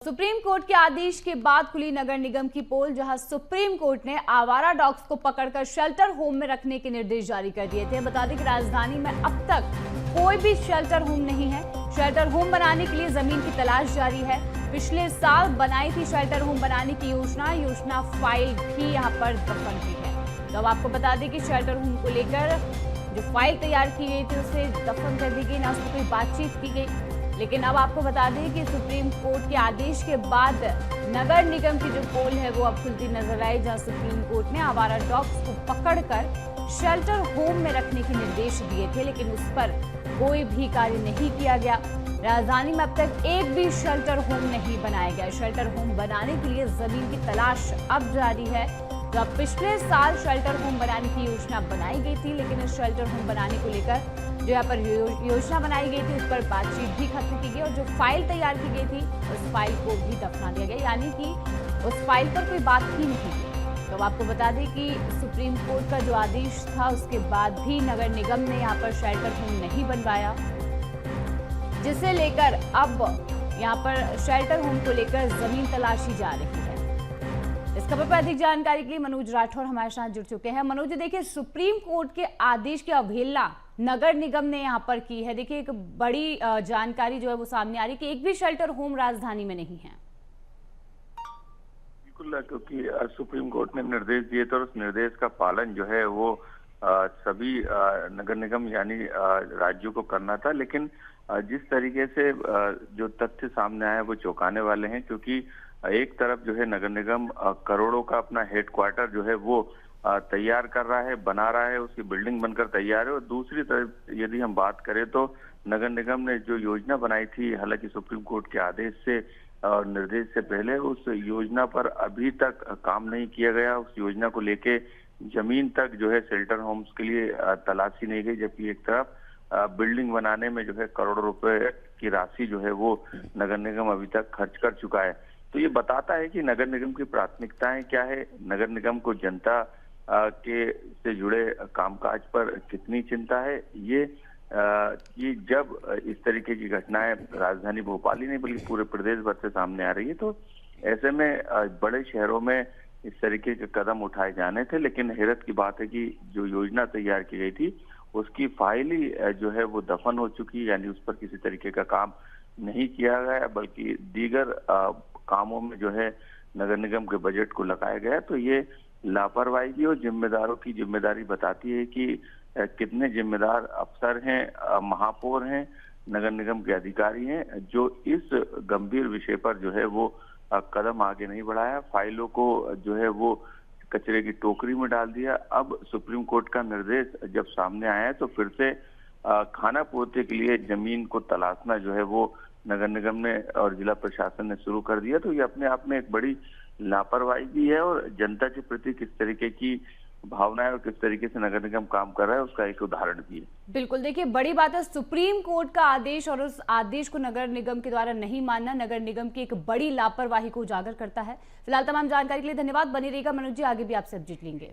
Supreme court के आदेश के बाद खुली नगर निगम की पोल, जहां सुप्रीम कोर्ट ने आवारा डॉग्स को पकड़कर शेल्टर होम में रखने के निर्देश जारी कर दिए थे। बता दें कि राजधानी में अब तक कोई भी शेल्टर होम नहीं है। शेल्टर होम बनाने के लिए जमीन की तलाश जारी है। पिछले साल बनाई थी शेल्टर होम बनाने की योजना फाइल भी यहाँ पर दफन हुई है। तो अब आपको बता दें कि शेल्टर होम को लेकर जो फाइल तैयार की गई थी उसे दफन कर दी गई, ना उसमें कोई बातचीत की गई। लेकिन अब आपको बता दें कि सुप्रीम कोर्ट के आदेश के बाद नगर निगम की जो पोल है वो अब खुलती नजर आई, जहां सुप्रीम कोर्ट ने आवारा डॉग्स को पकड़कर शेल्टर होम में रखने के निर्देश दिए थे, लेकिन उस पर कोई भी कार्य नहीं किया गया। राजधानी में अब तक एक भी शेल्टर होम नहीं बनाया गया। शेल्टर होम बनाने के लिए जमीन की तलाश अब जारी है। तो अब पिछले साल शेल्टर होम बनाने की योजना बनाई गई थी, लेकिन इस शेल्टर होम बनाने को लेकर जो यहाँ पर योजना बनाई गई थी उस पर बातचीत भी खत्म की गई, और जो फाइल तैयार की गई थी उस फाइल को भी दफना दिया गया, यानी कि उस फाइल पर कोई बात ही नहीं की। तो आपको बता दें कि सुप्रीम कोर्ट का जो आदेश था उसके बाद भी नगर निगम ने यहाँ पर शेल्टर होम नहीं बनवाया, जिसे लेकर अब यहाँ पर शेल्टर होम को लेकर जमीन तलाशी जा रही है। इस खबर पर अधिक जानकारी के लिए मनोज राठौर हमारे साथ जुड़ चुके हैं। मनोज, देखिए सुप्रीम कोर्ट के आदेश की अवहेलना नगर निगम ने यहाँ पर की है। देखिए एक बड़ी जानकारी जो है वो सामने आ रही है कि एक भी शेल्टर होम राजधानी में नहीं है। बिल्कुल, क्योंकि सुप्रीम कोर्ट ने निर्देश दिए थे और उस निर्देश का पालन जो है वो सभी नगर निगम यानी राज्यों को करना था। लेकिन जिस तरीके से जो तथ्य सामने आए वो चौंकाने वाले हैं, क्योंकि एक तरफ जो है नगर निगम करोड़ों का अपना हेडक्वार्टर जो है वो तैयार कर रहा है, बना रहा है, उसकी बिल्डिंग बनकर तैयार है, और दूसरी तरफ यदि हम बात करें तो नगर निगम ने जो योजना बनाई थी, हालांकि सुप्रीम कोर्ट के आदेश से और निर्देश से पहले, उस योजना पर अभी तक काम नहीं किया गया। उस योजना को लेके जमीन तक जो है शेल्टर होम्स के लिए तलाशी नहीं गई, जबकि एक तरफ बिल्डिंग बनाने में जो है करोड़ों रुपए की राशि जो है वो नगर निगम अभी तक खर्च कर चुका है। तो ये बताता है कि नगर निगम की प्राथमिकताएं क्या है, नगर निगम को जनता के से जुड़े कामकाज पर कितनी चिंता है। ये कि जब इस तरीके की घटनाएं राजधानी भोपाल ही नहीं बल्कि पूरे प्रदेश भर से सामने आ रही है, तो ऐसे में बड़े शहरों में इस तरीके के कदम उठाए जाने थे। लेकिन हैरत की बात है कि जो योजना तैयार की गई थी उसकी फाइल ही जो है वो दफन हो चुकी, यानी उस पर किसी तरीके का काम नहीं किया गया, बल्कि दीगर कामों में जो है नगर निगम के बजट को लगाया गया। तो ये लापरवाही और जिम्मेदारों की जिम्मेदारी बताती है कि कितने जिम्मेदार अफसर हैं, महापौर हैं, नगर निगम के अधिकारी हैं, जो इस गंभीर विषय पर जो है वो कदम आगे नहीं बढ़ाया, फाइलों को जो है वो कचरे की टोकरी में डाल दिया। अब सुप्रीम कोर्ट का निर्देश जब सामने आया है तो फिर से खाना पूर्ति के लिए जमीन को तलाशना जो है वो नगर निगम ने और जिला प्रशासन ने शुरू कर दिया। तो ये अपने आप में एक बड़ी लापरवाही भी है और जनता के प्रति किस तरीके की भावनाएं और किस तरीके से नगर निगम काम कर रहा है उसका एक उदाहरण भी है। बिल्कुल, देखिए बड़ी बात है सुप्रीम कोर्ट का आदेश और उस आदेश को नगर निगम के द्वारा नहीं मानना नगर निगम की एक बड़ी लापरवाही को उजागर करता है। फिलहाल तमाम जानकारी के लिए धन्यवाद। बनी रहेगा मनोज जी, आगे भी आपसे अपडेट लेंगे।